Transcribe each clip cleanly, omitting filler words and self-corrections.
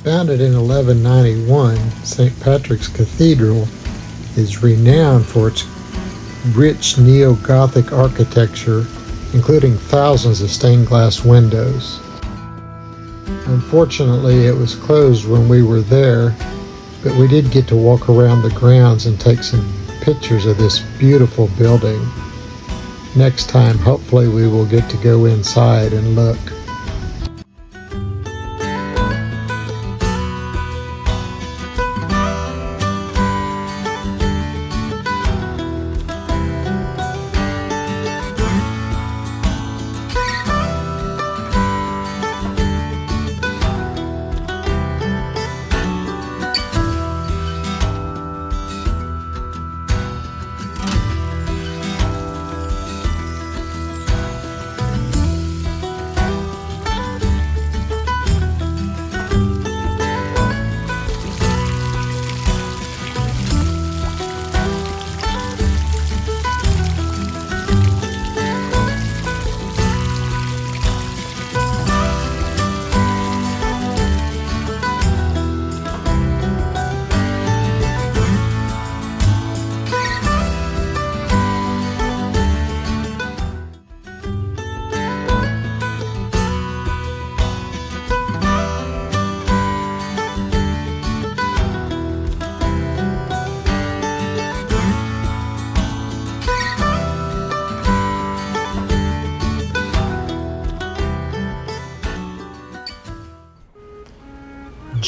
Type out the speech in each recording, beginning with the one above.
Founded in 1191, St. Patrick's Cathedral is renowned for its rich neo-Gothic architecture, including thousands of stained glass windows. Unfortunately, it was closed when we were there, but we did get to walk around the grounds and take some pictures of this beautiful building. Next time, hopefully we will get to go inside and look.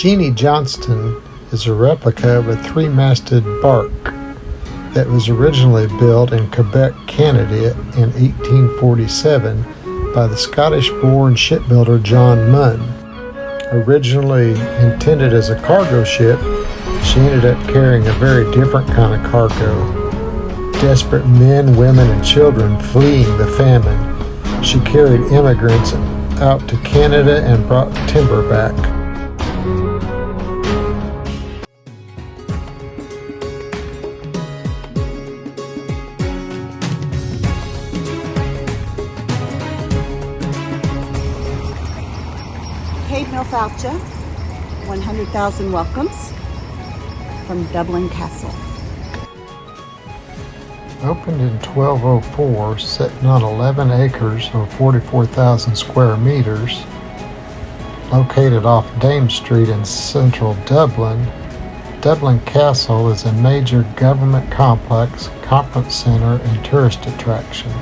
Jeannie Johnston is a replica of a three-masted bark that was originally built in Quebec, Canada in 1847 by the Scottish-born shipbuilder John Munn. Originally intended as a cargo ship, she ended up carrying a very different kind of cargo. Desperate men, women, and children fleeing the famine, she carried immigrants out to Canada and brought timber back. Voucher, 100,000 welcomes from Dublin Castle. Opened in 1204, sitting on 11 acres or 44,000 square meters, located off Dame Street in central Dublin, Dublin Castle is a major government complex, conference center, and tourist attraction.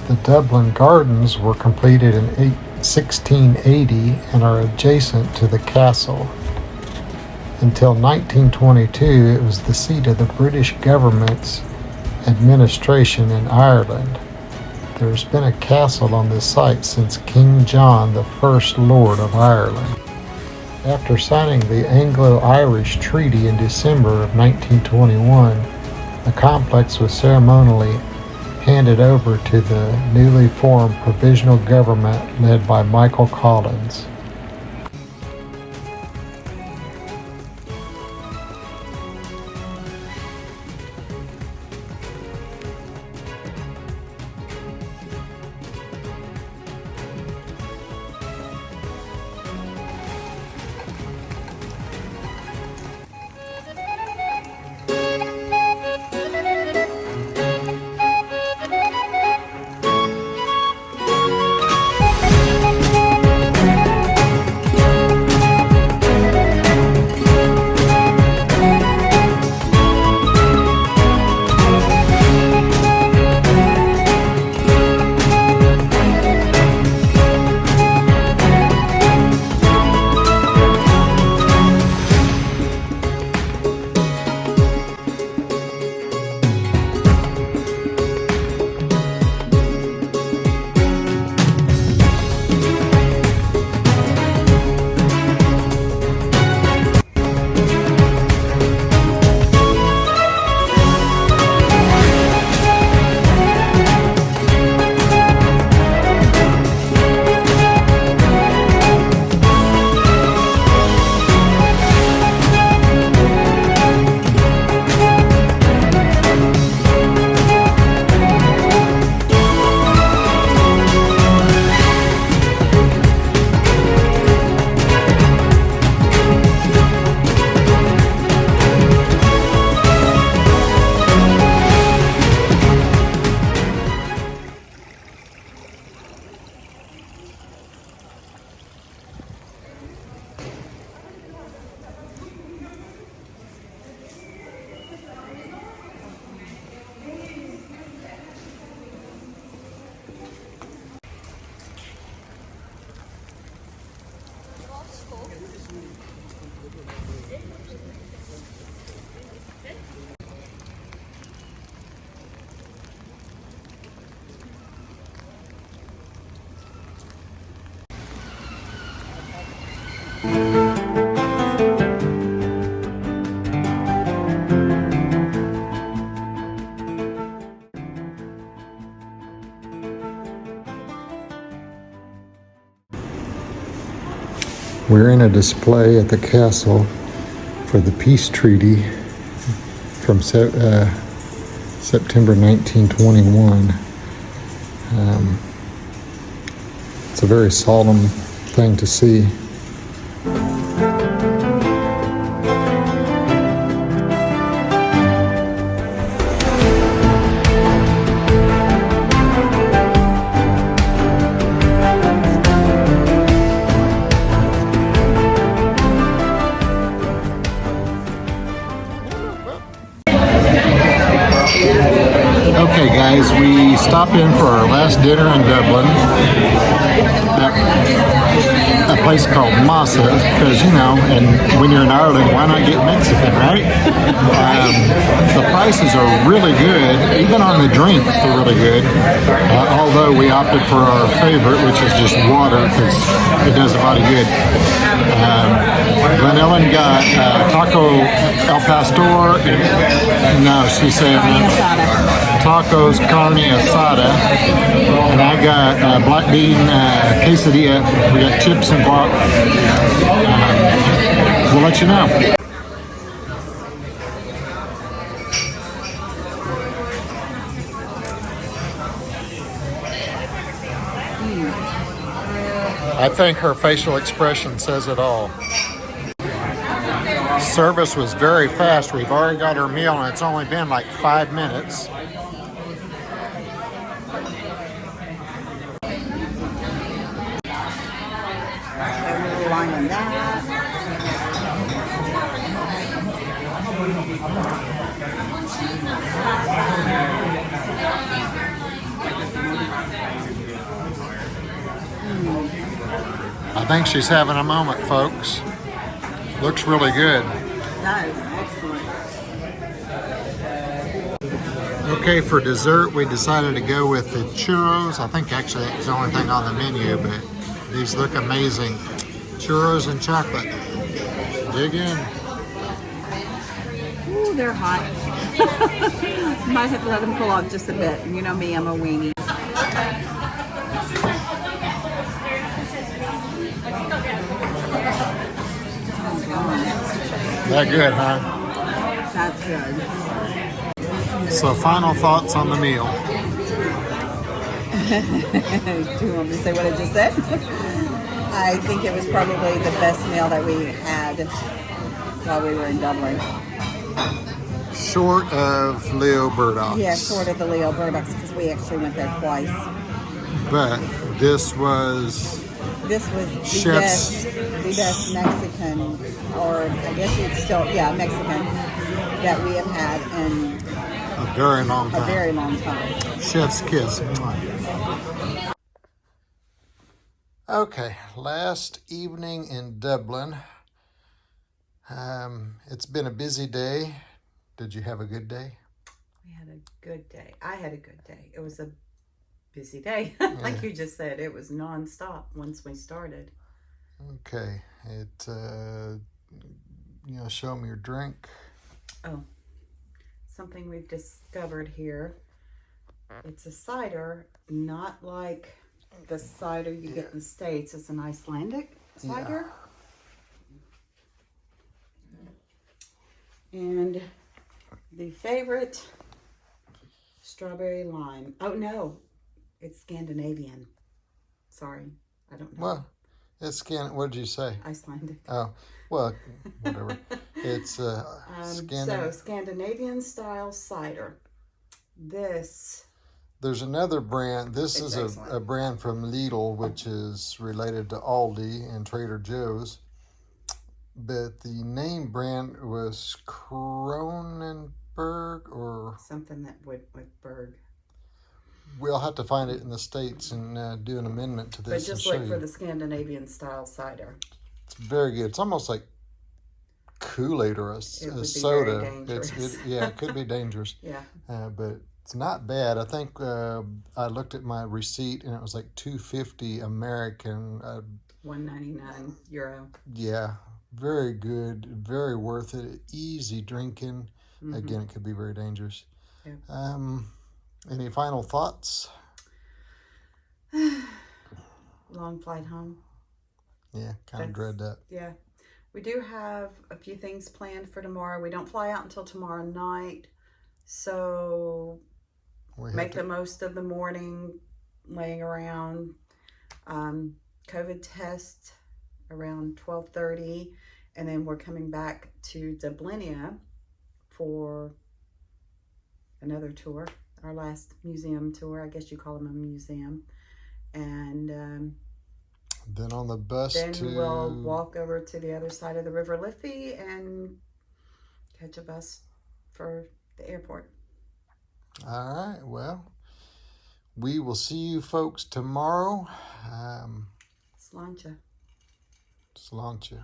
The Dublin Gardens were completed in 1680 and are adjacent to the castle. Until 1922, it was the seat of the British government's administration in Ireland. There's been a castle on this site since King John, the first Lord of Ireland. After signing the Anglo-Irish Treaty in December of 1921, the complex was ceremonially handed over to the newly formed provisional government led by Michael Collins. We're in a display at the castle for the peace treaty from September 1921. It's a very solemn thing to see. Okay guys, we stopped in for our last dinner in Dublin at a place called Massa, because and when you're in Ireland, why not get Mexican, right? The prices are really good, even on the drinks they're really good, although we opted for our favorite, which is just water, because it does the body good. Glen Ellen got taco al pastor, no, she said tacos carne asada, and I got black bean quesadilla. We got chips and guac. We'll let you know. I think her facial expression says it all. Service was very fast. We've already got our meal and it's only been like 5 minutes. Line on that. I think she's having a moment, folks. Looks really good. That is excellent. Okay, for dessert, we decided to go with the churros. I think actually that's the only thing on the menu, but these look amazing. Churros and chocolate. Dig in. Ooh, they're hot. Might have to let them cool off just a bit. You know me, I'm a weenie. That good, huh? That's good. So final thoughts on the meal. Do you want me to say what I just said? I think it was probably the best meal that we had while we were in Dublin. Short of Leo Burdocks. Yeah, short of the Leo Burdocks, because we actually went there twice. But this was the best Mexican, or I guess it's still, Mexican, that we have had in a very long time. A very long time. Chef's kiss. Okay, last evening in Dublin. It's been a busy day. Did you have a good day? We had a good day. I had a good day. It was a busy day. Like you just said, it was non-stop once we started. Okay. Show me your drink. Oh, something we've discovered here. It's a cider, not like the cider you get in the States. It's an Icelandic cider. Yeah. And the favorite, strawberry lime. Oh, no. It's Scandinavian. Sorry. I don't know. Well, it's what did you say? Icelandic. Oh, well, whatever. It's Scandinavian style cider. There's another brand. This is a brand from Lidl, which is related to Aldi and Trader Joe's. But the name brand was Kronenberg or something that would with Berg. We'll have to find it in the States and do an amendment to this. But just look for the Scandinavian style cider. It's very good. It's almost like Kool-Aid or a It would be soda. very dangerous. Yeah, it could be dangerous. Yeah. But it's not bad. I think I looked at my receipt and it was like $2.50 American. €1.99. Yeah, very good, very worth it. Easy drinking. Mm-hmm. Again, it could be very dangerous. Yeah. Any final thoughts? Long flight home. Yeah, kind of dread that. Yeah. We do have a few things planned for tomorrow. We don't fly out until tomorrow night. So make the most of the morning laying around. COVID test around 12:30. And then we're coming back to Dublin for another tour. Our last museum tour. I guess you call them a museum. And then on the bus we'll walk over to the other side of the River Liffey and catch a bus for the airport. All right. Well, we will see you folks tomorrow. Sláinte. Sláinte.